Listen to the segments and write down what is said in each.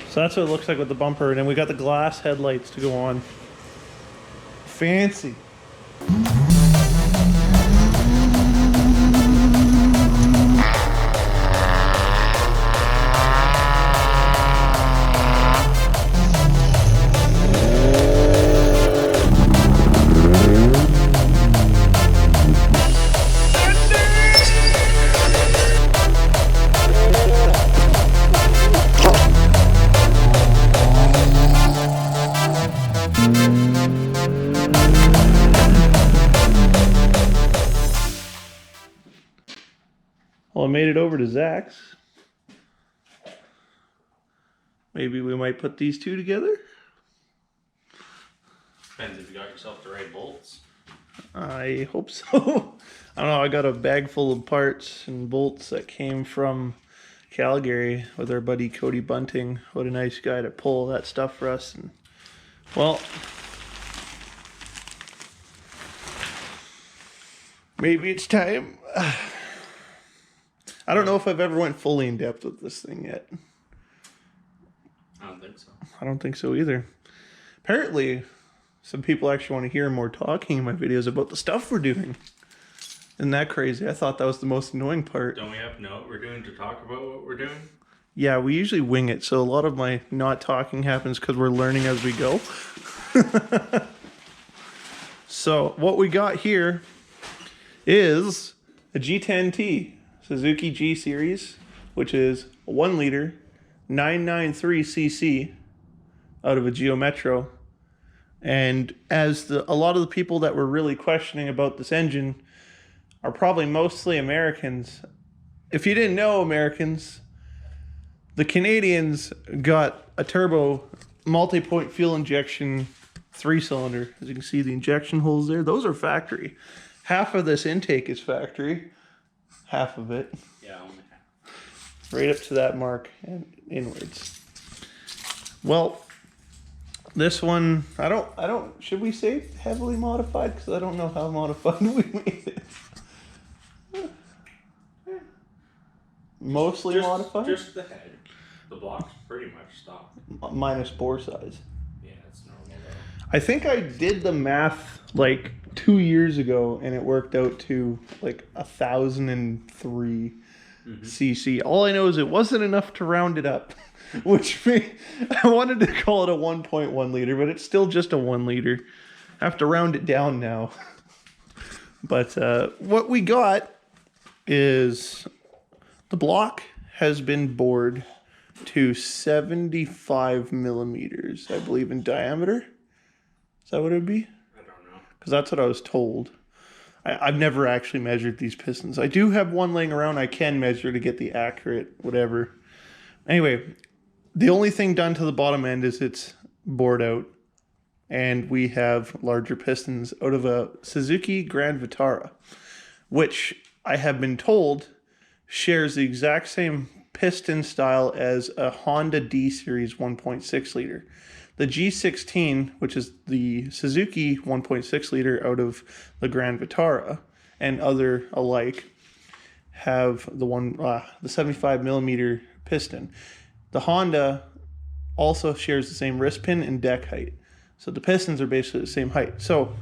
So that's what it looks like with the bumper, and then we got the glass headlights to go on. Fancy. Well, I made it over to Zach's. Maybe we might put these two together. Depends if you got yourself the right bolts. I hope so. I don't know, I got a bag full of parts and bolts that came from Calgary with our buddy Cody Bunting. What a nice guy to pull that stuff for us. And well, maybe it's time. I don't know if I've ever went fully in depth with this thing yet. I don't think so. I don't think so either. Apparently, some people actually want to hear more talking in my videos about the stuff we're doing. Isn't that crazy? I thought that was the most annoying part. Don't we have to know what we're doing to talk about what we're doing? Yeah, we usually wing it, so a lot of my not talking happens because we're learning as we go. So, what we got here is a G10T Suzuki G Series, which is a 1 liter, 993cc out of a Geo Metro. And as a lot of the people that were really questioning about this engine are probably mostly Americans. If you didn't know, Americans, the Canadians got a turbo multi-point fuel injection 3-cylinder. As you can see, the injection holes there, those are factory. Half of this intake is factory. Half of it. Yeah, only half. Right up to that mark and inwards. Well, this one, I don't, should we say heavily modified? Because I don't know how modified we made it. Mostly modified? Just the head. The block's pretty much stock. Minus bore size. Yeah, it's normal though. I think I did the math like 2 years ago and it worked out to like 1,003 cc. All I know is it wasn't enough to round it up, which I wanted to call it a 1.1 liter, but it's still just a 1 liter. I have to round it down now. But what we got is the block has been bored to 75 millimeters, I believe, in diameter. Is that what it would be? I don't know. Because that's what I was told. I've never actually measured these pistons. I do have one laying around I can measure to get the accurate whatever. Anyway, the only thing done to the bottom end is it's bored out. And we have larger pistons out of a Suzuki Grand Vitara, which I have been told shares the exact same piston style as a Honda D Series 1.6 liter. The G16, which is the Suzuki 1.6 liter out of the Grand Vitara and other alike, have the 75 millimeter piston. The Honda also shares the same wrist pin and deck height. So the pistons are basically the same height. So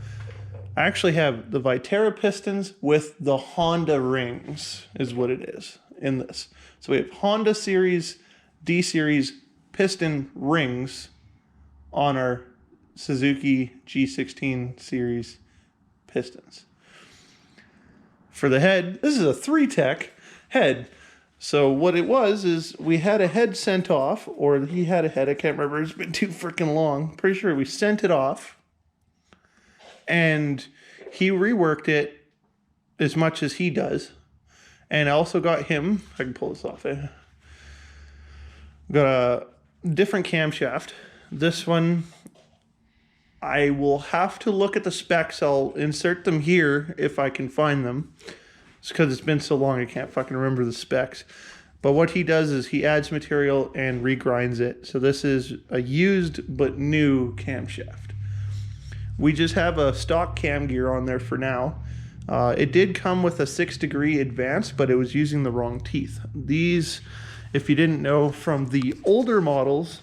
I actually have the Vitara pistons with the Honda rings is what it is in this. So we have Honda Series, D Series piston rings on our Suzuki G16 series pistons. For the head, this is a 3-tech head. So what it was is we had a head sent off, or he had a head, I can't remember, it's been too freaking long. Pretty sure we sent it off and he reworked it as much as he does. And I also got him, I can pull this off, got a different camshaft. This one, I will have to look at the specs. I'll insert them here if I can find them. It's because it's been so long I can't fucking remember the specs. But what he does is he adds material and regrinds it. So this is a used but new camshaft. We just have a stock cam gear on there for now. It did come with a 6-degree advance, but it was using the wrong teeth. These if you didn't know from the older models,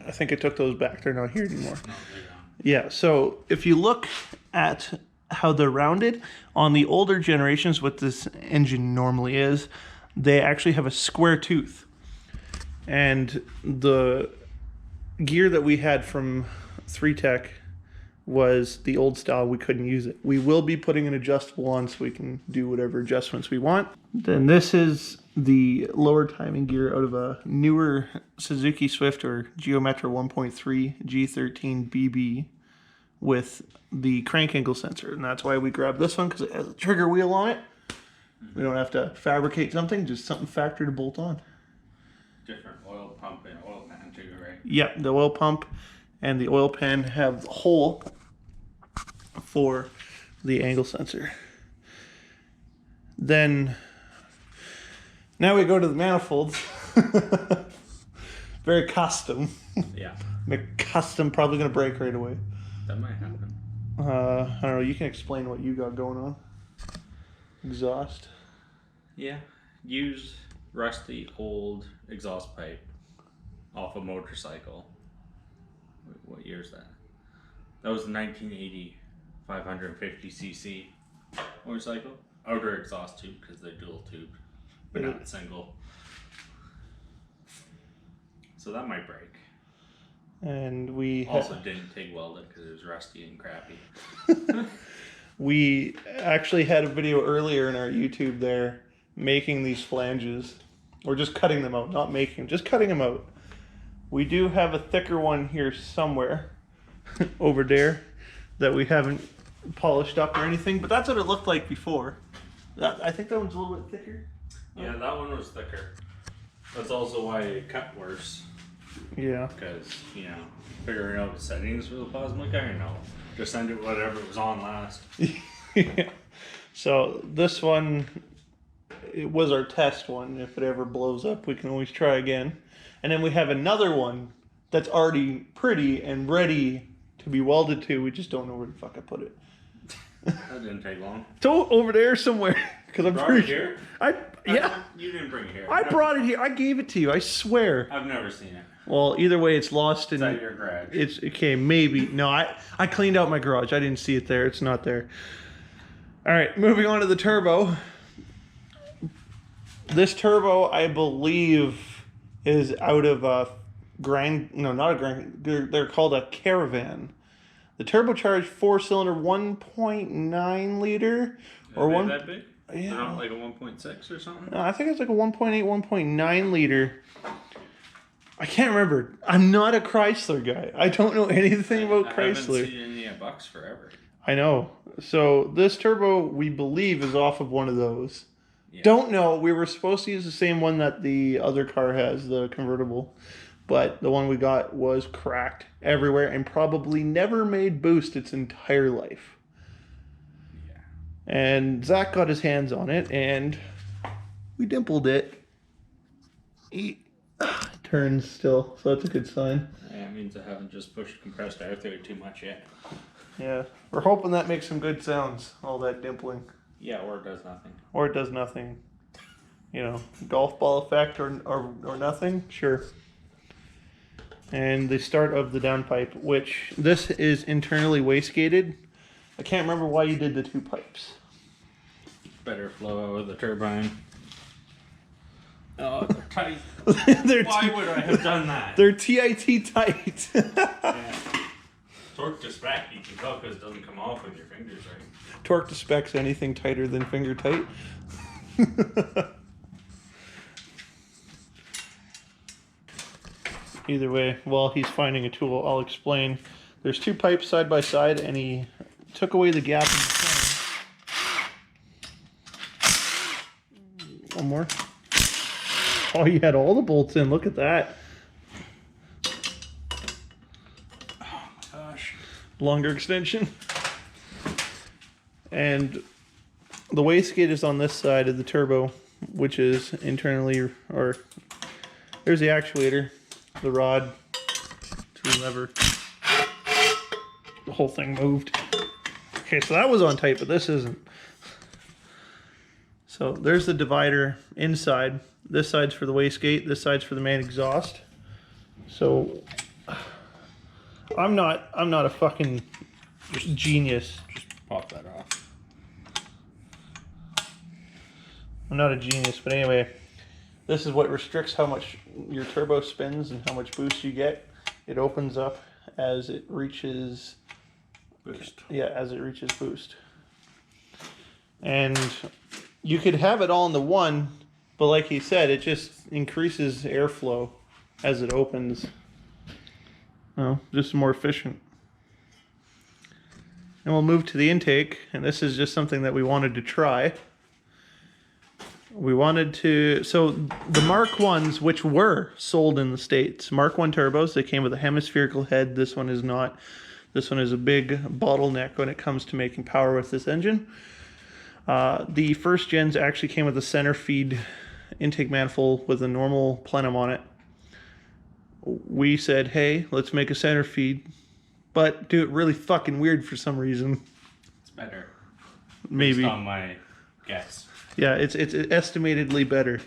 I think I took those back. They're not here anymore. No, they're gone. Yeah, so if you look at how they're rounded, on the older generations, what this engine normally is, they actually have a square tooth. And the gear that we had from 3Tech was the old style. We couldn't use it. We will be putting an adjustable on so we can do whatever adjustments we want. Then this is the lower timing gear out of a newer Suzuki Swift or Geometra 1.3 G13 BB with the crank angle sensor. And that's why we grabbed this one, because it has a trigger wheel on it. We don't have to fabricate something, just something factory to bolt on. Different oil pump and oil pan too, right? Yeah, the oil pump and the oil pan have the hole for the angle sensor. Then now we go to the manifolds. Very custom. Yeah, Custom, probably gonna break right away. that might happen. I don't know, you can explain what you got going on. Exhaust. Yeah, used rusty old exhaust pipe off a motorcycle. What year is that? That was a 1980 550cc motorcycle. Outer exhaust tube because they're dual tube, but not single. So that might break. And we Also didn't TIG weld it because it was rusty and crappy. we actually had a video earlier in our YouTube there making these flanges. Or just cutting them out, not making them, just cutting them out. We do have a thicker one here somewhere over there that we haven't polished up or anything, but that's what it looked like before. I think that one's a little bit thicker. Yeah, that one was thicker. That's also why it cut worse. Yeah. Because, figuring out the settings for the plasma guy, no. Just send it whatever was on last. Yeah. So this one, it was our test one. If it ever blows up, we can always try again. And then we have another one that's already pretty and ready to be welded to. We just don't know where the fuck I put it. That didn't take long. It's over there somewhere. Because I'm Brought pretty it sure. here? Yeah. You didn't bring it here. I brought it here. I gave it to you. I swear. I've never seen it. Well, either way, it's lost in. It's at your garage. It's okay. Maybe no. I cleaned out my garage. I didn't see it there. It's not there. All right, moving on to the turbo. This turbo, I believe, is out of a Grand. No, not a Grand. They're called a Caravan. The turbocharged 4-cylinder 1.9 liter or Are one. they that big? Yeah. They're not like a 1.6 or something? No, I think it's like a 1.8, 1.9 liter. I can't remember. I'm not a Chrysler guy. I don't know anything about I Chrysler. haven't seen any at Bucks forever. I know. So this turbo, we believe, is off of one of those. Yeah. Don't know. We were supposed to use the same one that the other car has, the convertible. But the one we got was cracked everywhere and probably never made boost its entire life. Yeah. And Zach got his hands on it and we dimpled it. It turns still, so that's a good sign. Yeah, it means I haven't just pushed compressed air through it too much yet. Yeah, we're hoping that makes some good sounds, all that dimpling. Yeah, or it does nothing. Or it does nothing. You know, golf ball effect or nothing, sure. And the start of the downpipe, which this is internally wastegated. I can't remember why you did the two pipes. Better flow out of the turbine. Oh, they're tight. they're Why would I have done that? They're TIT tight. Yeah. Torque to spec, you can tell because it doesn't come off with your fingers, right? Torque to spec's anything tighter than finger tight. Either way, while he's finding a tool, I'll explain. There's two pipes side by side, and he took away the gap in the frame. One more. Oh, you had all the bolts in. Look at that. Oh my gosh. Longer extension. And the wastegate is on this side of the turbo, which is internally, or there's the actuator, the rod, to lever. The whole thing moved. Okay, so that was on tight, but this isn't. So there's the divider inside. This side's for the wastegate. This side's for the main exhaust. So I'm not a fucking genius. Just pop that off. I'm not a genius, but anyway, this is what restricts how much your turbo spins and how much boost you get. It opens up as it reaches Boost. Yeah, as it reaches boost. And you could have it all in the one, but like he said, it just increases airflow as it opens. Well, just more efficient. And we'll move to the intake, and this is just something that we wanted to try. We wanted to, so the Mark 1s, which were sold in the States, Mark 1 turbos, they came with a hemispherical head. This one is not. This one is a big bottleneck when it comes to making power with this engine. The first gens actually came with a center feed intake manifold with a normal plenum on it. We said, hey, let's make a center feed, but do it really fucking weird for some reason. It's better. Maybe. Based on my guess. Yeah, it's estimatedly better.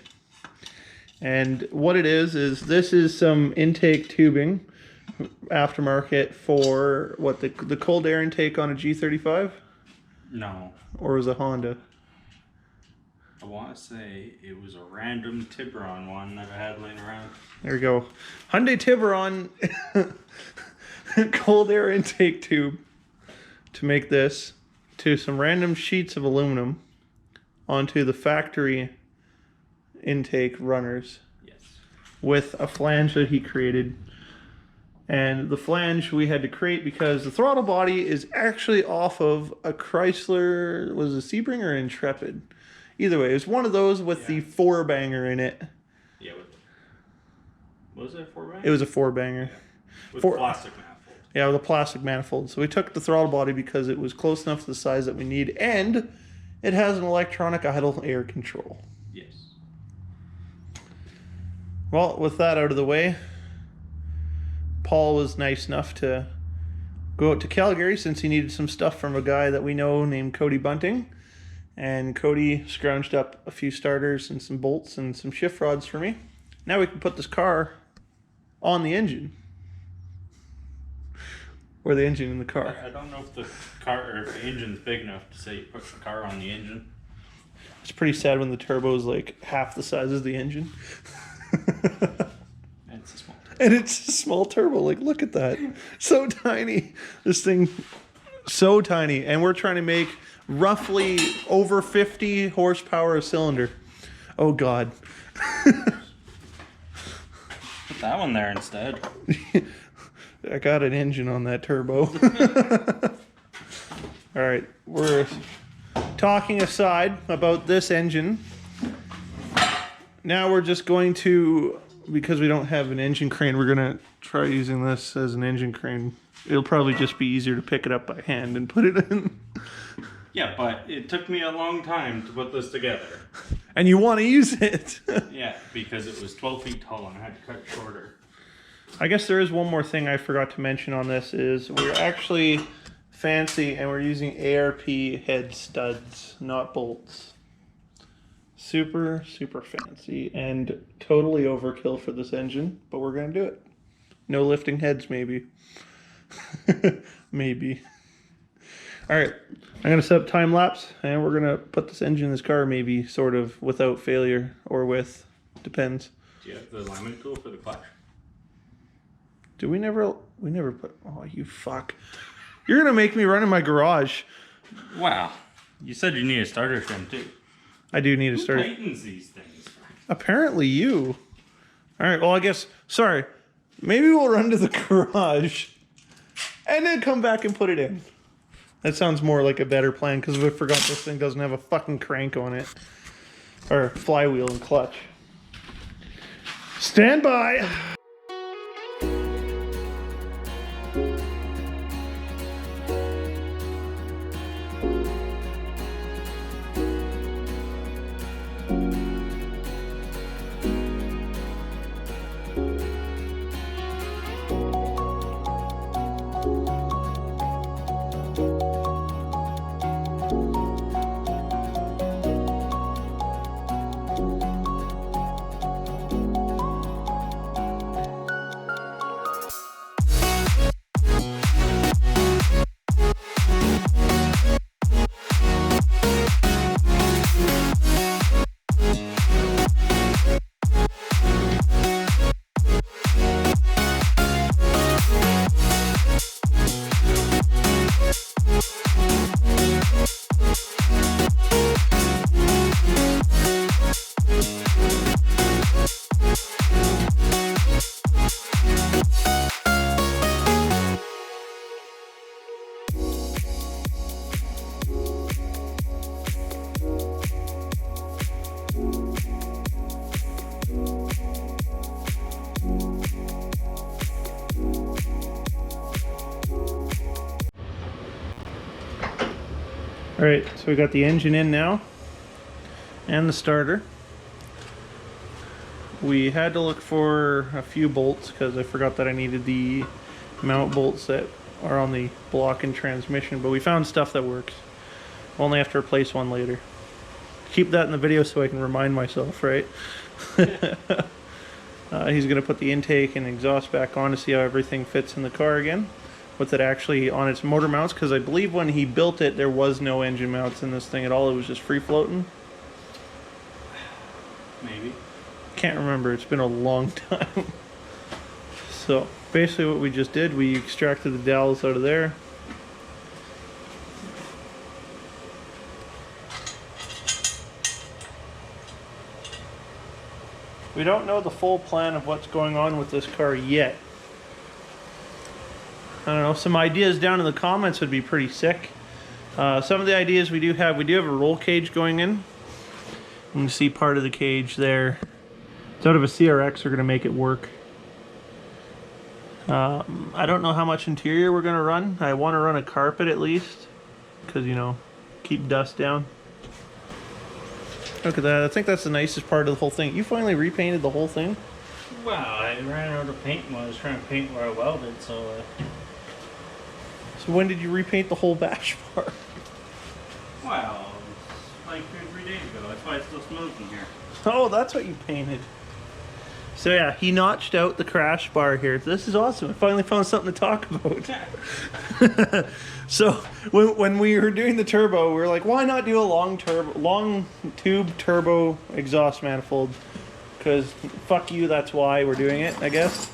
And what it is this is some intake tubing, aftermarket for what, the cold air intake on a G35? No. Or was it a Honda? I want to say it was a random Tiburon one that I had laying around. There we go. Hyundai Tiburon cold air intake tube to make this, to some random sheets of aluminum onto the factory intake runners. Yes. With a flange that he created. And the flange we had to create because the throttle body is actually off of a Chrysler, was it a Sebring or Intrepid? Either way, it was one of those with the 4-banger in it. Yeah. Was it a 4-banger? It was a 4-banger. With plastic manifold. Yeah, with a plastic manifold. So we took the throttle body because it was close enough to the size that we need, and it has an electronic idle air control. Yes. Well, with that out of the way, Paul was nice enough to go out to Calgary since he needed some stuff from a guy that we know named Cody Bunting. And Cody scrounged up a few starters and some bolts and some shift rods for me. Now we can put this car on the engine. Or the engine in the car. I don't know if the car or if the engine's big enough to say you put the car on the engine. It's pretty sad when the turbo is like half the size of the engine. And it's a small turbo. And it's a small turbo. Like, look at that. So tiny. This thing, so tiny. And we're trying to make roughly over 50 horsepower a cylinder. Oh, God. Put that one there instead. I got an engine on that turbo. All right. We're talking aside about this engine. Now we're just going to, because we don't have an engine crane, we're going to try using this as an engine crane. It'll probably just be easier to pick it up by hand and put it in. Yeah, but it took me a long time to put this together. And you want to use it. Yeah, because it was 12 feet tall and I had to cut it shorter. I guess there is one more thing I forgot to mention on this is we're actually fancy and we're using ARP head studs, not bolts. Super, super fancy and totally overkill for this engine, but we're going to do it. No lifting heads, maybe. Maybe. All right, I'm going to set up time lapse and we're going to put this engine in this car maybe sort of without failure or with, depends. Do you have the alignment tool for the clutch? Do we never put, oh, you fuck. You're going to make me run in my garage. Wow. You said you need a starter trim too. I do need a Who starter. tightens these things? Apparently you. All right, well, I guess, sorry. Maybe we'll run to the garage and then come back and put it in. That sounds more like a better plan because we forgot this thing doesn't have a fucking crank on it. Or flywheel and clutch. Stand by. Alright, so we got the engine in now. And the starter. We had to look for a few bolts because I forgot that I needed the mount bolts that are on the block and transmission, but we found stuff that works. We'll only have to replace one later. Keep that in the video so I can remind myself, right? He's going to put the intake and exhaust back on to see how everything fits in the car again, with it actually on its motor mounts, because I believe when he built it there was no engine mounts in this thing at all. It was just free floating. Maybe. Can't remember, it's been a long time. So basically what we just did, we extracted the dowels out of there. We don't know the full plan of what's going on with this car yet. I don't know, some ideas down in the comments would be pretty sick. Some of the ideas we do have a roll cage going in. You can see part of the cage there. It's out of a CRX, we're going to make it work. I don't know how much interior we're going to run. I want to run a carpet at least, because, you know, keep dust down. Look at that, I think that's the nicest part of the whole thing. You finally repainted the whole thing? Well, I ran out of paint when I was trying to paint where I welded, so... So when did you repaint the whole bash bar? Well, like 2 or 3 days ago. That's why it's still smooth in here. Oh, that's what you painted. So yeah, he notched out the crash bar here. This is awesome. I finally found something to talk about. So when we were doing the turbo, we were like, why not do a long tube turbo exhaust manifold? Because fuck you, that's why we're doing it, I guess.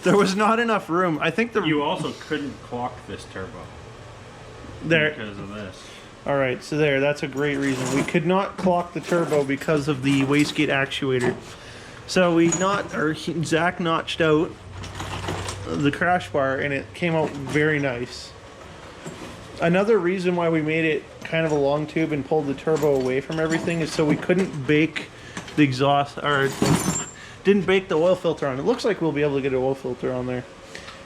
There was not enough room. I think You also couldn't clock this turbo. There. Because of this. Alright, so that's a great reason. We could not clock the turbo because of the wastegate actuator. So Zach notched out the crash bar and it came out very nice. Another reason why we made it kind of a long tube and pulled the turbo away from everything is so we couldn't bake the exhaust, or didn't bake the oil filter on. It looks like we'll be able to get an oil filter on there.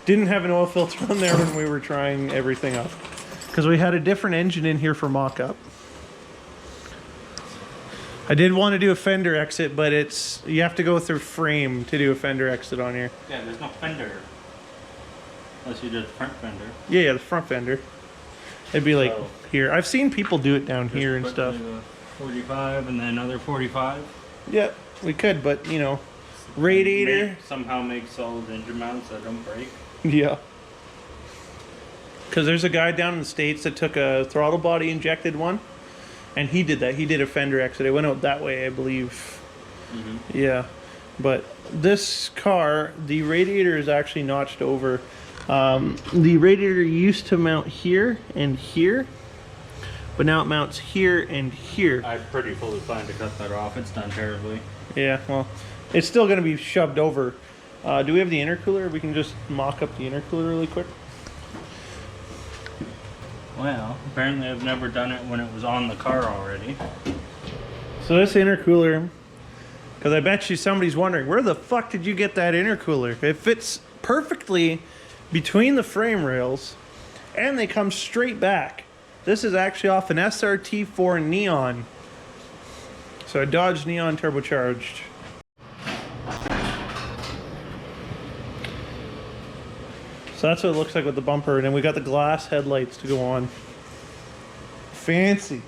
Didn't have an oil filter on there when we were trying everything up. Because we had a different engine in here for mock-up. I did want to do a fender exit, but you have to go through frame to do a fender exit on here. Yeah, there's no fender. Unless you did the front fender. Yeah, the front fender. It'd be like here. I've seen people do it down here and stuff. 45 and then another 45. Yeah, we could, but you know, radiator. Somehow make solid engine mounts that don't break. Yeah. Because there's a guy down in the States that took a throttle body injected one, and he did that. He did a fender exit. It went out that way, I believe. Mm-hmm. Yeah. But this car, the radiator is actually notched over. The radiator used to mount here and here, but now it mounts here and here. I pretty fully plan to cut that off. It's done terribly. Yeah, well, it's still going to be shoved over. Do we have the intercooler? We can just mock up the intercooler really quick. Well, apparently I've never done it when it was on the car already. So this intercooler, because I bet you somebody's wondering, where the fuck did you get that intercooler? It fits perfectly between the frame rails, and they come straight back. This is actually off an SRT4 Neon. So a Dodge Neon turbocharged. So that's what it looks like with the bumper, and then we got the glass headlights to go on. Fancy.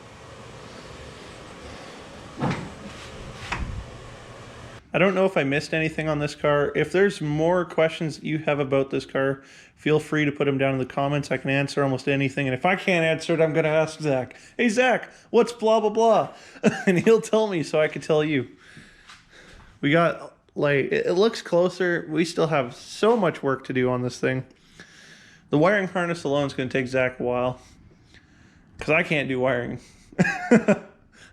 I don't know if I missed anything on this car. If there's more questions that you have about this car, feel free to put them down in the comments. I can answer almost anything. And if I can't answer it, I'm going to ask Zach. Hey, Zach, what's blah, blah, blah? And he'll tell me so I can tell you. We got, like, it looks closer. We still have so much work to do on this thing. The wiring harness alone is going to take Zach a while. Because I can't do wiring.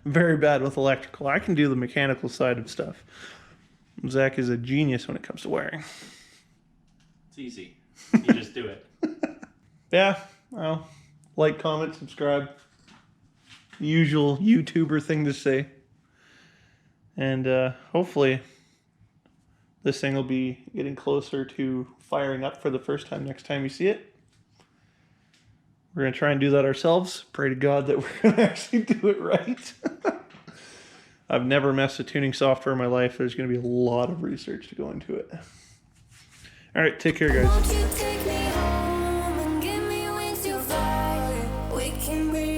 Very bad with electrical. I can do the mechanical side of stuff. Zach is a genius when it comes to wiring. It's easy. You just do it. Yeah. Well, like, comment, subscribe. The usual YouTuber thing to say. And hopefully this thing will be getting closer to firing up for the first time next time you see it. We're going to try and do that ourselves. Pray to God that we're going to actually do it right. I've never messed with tuning software in my life. There's going to be a lot of research to go into it. All right, take care, guys. Won't you take me home and give me wings to fly? We can breathe.